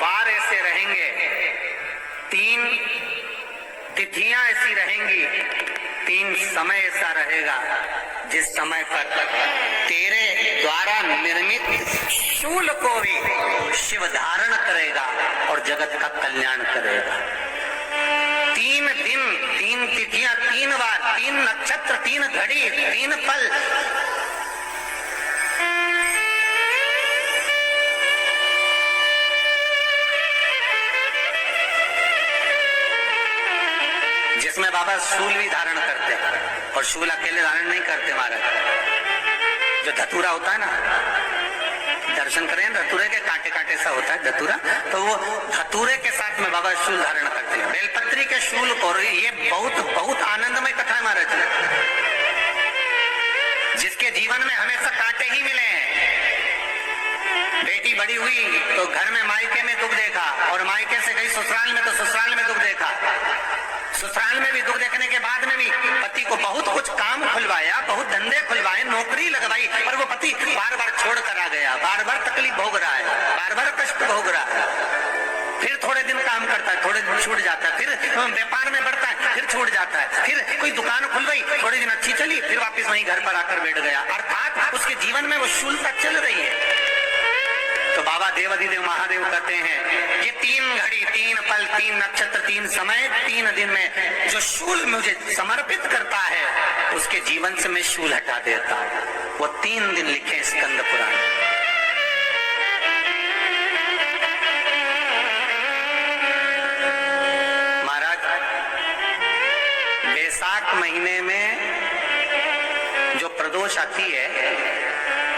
बार ऐसे रहेंगे, 3 तिथियां ऐसी रहेंगी, 3 समय ऐसा रहेगा जिस समय पर तेरे द्वारा निर्मित शूल को भी शिव धारण करेगा और जगत का कल्याण करेगा। 3 दिन, 3 तिथियां, 3 बार, 3 नक्षत्र, 3 घड़ी, 3 पल। जिसमें बाबा शूल भी धारण करते हैं और शूल अकेले धारण नहीं करते महाराज। जो धतूरा होता है ना, दर्शन करें, धतूरे के कांटे कांटे सा होता है धतूरा, तो वो धतूरे के साथ में बाबा शूल धारण करते हैं। बेलपत्री के शूल को, ये बहुत आनंदमय कथा है महाराज। जिसके जीवन में हमेशा कांटे ही मिले हैं। बेटी बड़ी हुई तो घर में मायके में दुख देखा, और मायके से गई ससुराल में तो ससुराल में दुख देखा। ससुराल में भी दुख देखने के बाद में भी पति को बहुत कुछ काम खुलवाया, बहुत धंधे खुलवाए, नौकरी लगवाई, पर वो पति बार बार छोड़ कर आ गया, बार बार तकलीफ भोग रहा है, बार बार कष्ट भोग रहा है। फिर थोड़े दिन काम करता है, थोड़े दिन छूट जाता है, फिर व्यापार में बढ़ता है, फिर छूट जाता है, फिर कोई दुकान खुल गई, थोड़े दिन अच्छी चली, फिर वापस वहीं घर पर आकर बैठ गया। अर्थात उसके जीवन में वो शूलता चल रही है। तो बाबा देवाधिदेव महादेव कहते हैं, ये 3 घड़ी, 3 पल, 3 नक्षत्र, 3 समय, 3 दिन में जो शूल मुझे समर्पित करता है, उसके जीवन से मैं शूल हटा देता हूं। वो 3 दिन लिखे स्कंद पुराण। महाराज, वैशाख महीने में जो प्रदोष आती है,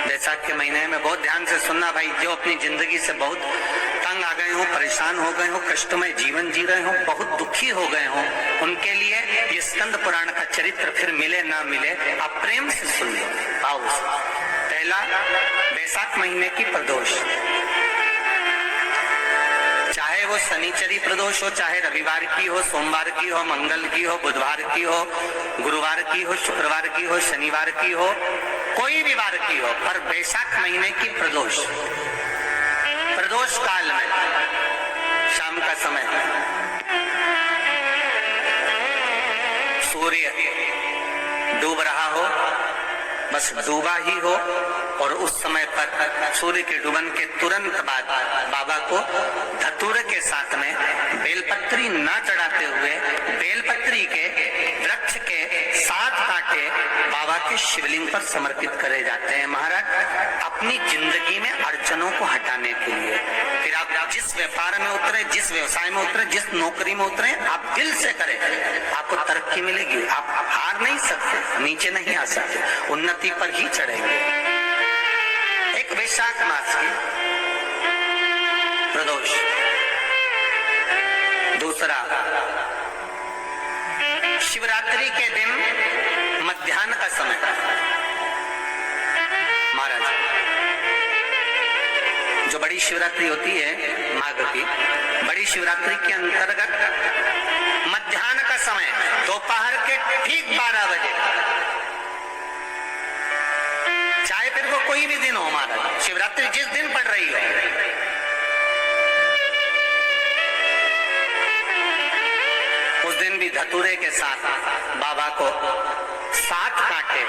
वैशाख के महीने में बहुत ध्यान से सुनना भाई, जो अपनी जिंदगी से बहुत तंग आ गए हो, परेशान हो गए हो, कष्टमय जीवन जी रहे हो, बहुत दुखी हो गए हो, उनके लिए ये स्कंद पुराण का चरित्र फिर मिले ना मिले, आप प्रेम से सुन लो। आओ, पहला वैशाख महीने की प्रदोष, चाहे वो शनिचरी प्रदोष हो, चाहे रविवार की हो, सोमवार की हो, मंगल की हो, बुधवार की हो, गुरुवार की हो, शुक्रवार की हो, शनिवार की हो, कोई भी वार की हो, पर वैशाख महीने की प्रदोष, प्रदोष काल में शाम का समय सूर्य डूब रहा हो, बस डूबा ही हो, और उस समय पर सूर्य के डूबन के तुरंत बाद बाबा को धतूरे के साथ में बेलपत्री ना चढ़ाते हुए बेलपत्री के वृक्ष के 7 कांटे बाबा के शिवलिंग पर समर्पित करे जाते हैं महाराज, अपनी जिंदगी में अड़चनों को हटाने के लिए। फिर आप जिस व्यापार में उतरे, जिस व्यवसाय में उतरे, जिस नौकरी में उतरे, आप दिल से करें, आपको तरक्की मिलेगी। आप हार नहीं सकते, नीचे नहीं आ सकते, उन्नति पर ही चढ़ेंगे। एक वैशाख मास की प्रदोष, दूसरा शिवरात्रि के दिन मध्याह्न का समय महाराज, जो बड़ी शिवरात्रि होती है माघ की, बड़ी शिवरात्रि के अंतर्गत मध्याह्न का समय, दोपहर के ठीक 12 बजे, चाहे फिर वो कोई भी दिन हो महाराज, शिवरात्रि जिस दिन पड़ रही हो, उस दिन भी धतूरे के साथ बाबा को 7 कांटे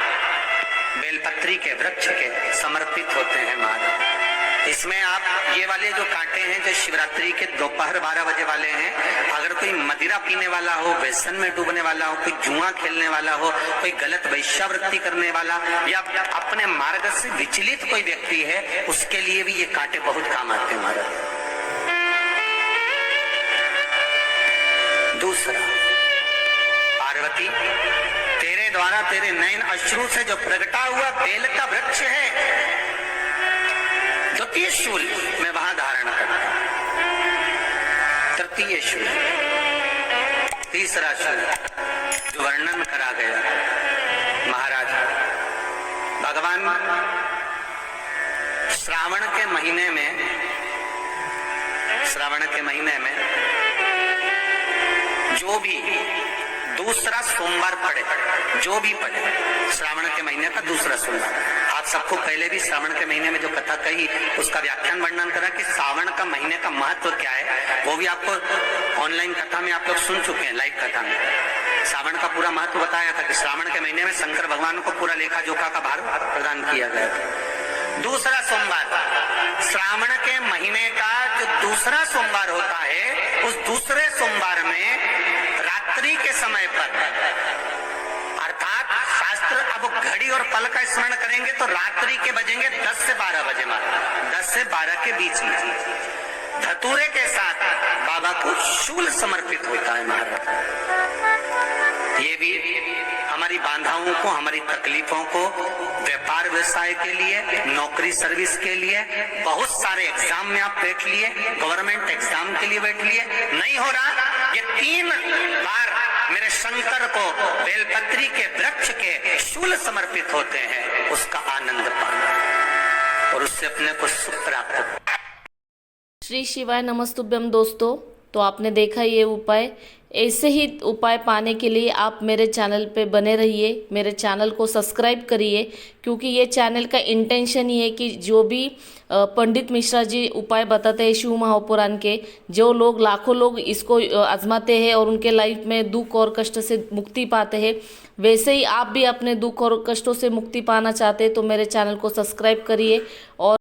बेलपत्री के वृक्ष के समर्पित होते हैं महाराज। इसमें आप ये वाले जो कांटे हैं, जो शिवरात्रि के दोपहर 12 बजे वाले हैं, अगर कोई मदिरा पीने वाला हो, व्यसन में डूबने वाला हो, कोई जुआ खेलने वाला हो, कोई गलत वैश्यावृत्ति करने वाला, या अपने मार्ग से विचलित कोई व्यक्ति है, उसके लिए भी ये कांटे बहुत काम आते हैं महाराज। दूसरा, पार्वती, तेरे द्वारा तेरे नयन अश्रु से जो प्रगटा हुआ बेल का वृक्ष है, द्वितीय शूल मैं वहां धारण करता हूं, तृतीय शूल, तीसरा शूल जो वर्णन करा गया महाराज। भगवान श्रावण के महीने में जो भी दूसरा सोमवार पड़े, जो भी पड़े, श्रावण के महीने का दूसरा सोमवार। आप सबको पहले भी श्रावण के महीने में जो कथा कही उसका व्याख्यान वर्णन करा कि श्रावण का महीने का महत्व क्या है, वो भी आपको ऑनलाइन कथा में आप लोग सुन चुके हैं, लाइव कथा में श्रावण का पूरा महत्व बताया था कि श्रावण के महीने में शंकर भगवान को पूरा लेखा जोखा का भार प्रदान किया गया था। दूसरा सोमवार, श्रावण के महीने का जो दूसरा सोमवार होता है, उस दूसरे सोमवार में रात्रि के समय पर, अर्थात शास्त्र अब घड़ी और पल का स्मरण करेंगे तो रात्रि के बजेंगे 10 से 12 बजे, 10 से 12 के बीच में धतूरे के साथ बाबा को शूल समर्पित होता है महाराज। ये भी हमारी बाधाओं को, हमारी तकलीफों को, व्यापार व्यवसाय के लिए, नौकरी सर्विस के लिए, बहुत सारे एग्जाम में आप बैठ लिए, गवर्नमेंट एग्जाम के लिए बैठ लिए, नहीं हो रहा, ये 3 बार मेरे शंकर को बेलपत्री के वृक्ष के शूल समर्पित होते हैं, उसका आनंद पाना और उससे अपने को सुख प्राप्त हो। श्री शिवाय नमस्तुभ्यम। दोस्तों, तो आपने देखा ये उपाय, ऐसे ही उपाय पाने के लिए आप मेरे चैनल पे बने रहिए, मेरे चैनल को सब्सक्राइब करिए, क्योंकि ये चैनल का इंटेंशन ही है कि जो भी पंडित मिश्रा जी उपाय बताते हैं शिव महापुराण के, जो लोग लाखों लोग इसको आजमाते हैं और उनके लाइफ में दुख और कष्ट से मुक्ति पाते हैं, वैसे ही आप भी अपने दुख और कष्टों से मुक्ति पाना चाहते हैं तो मेरे चैनल को सब्सक्राइब करिए और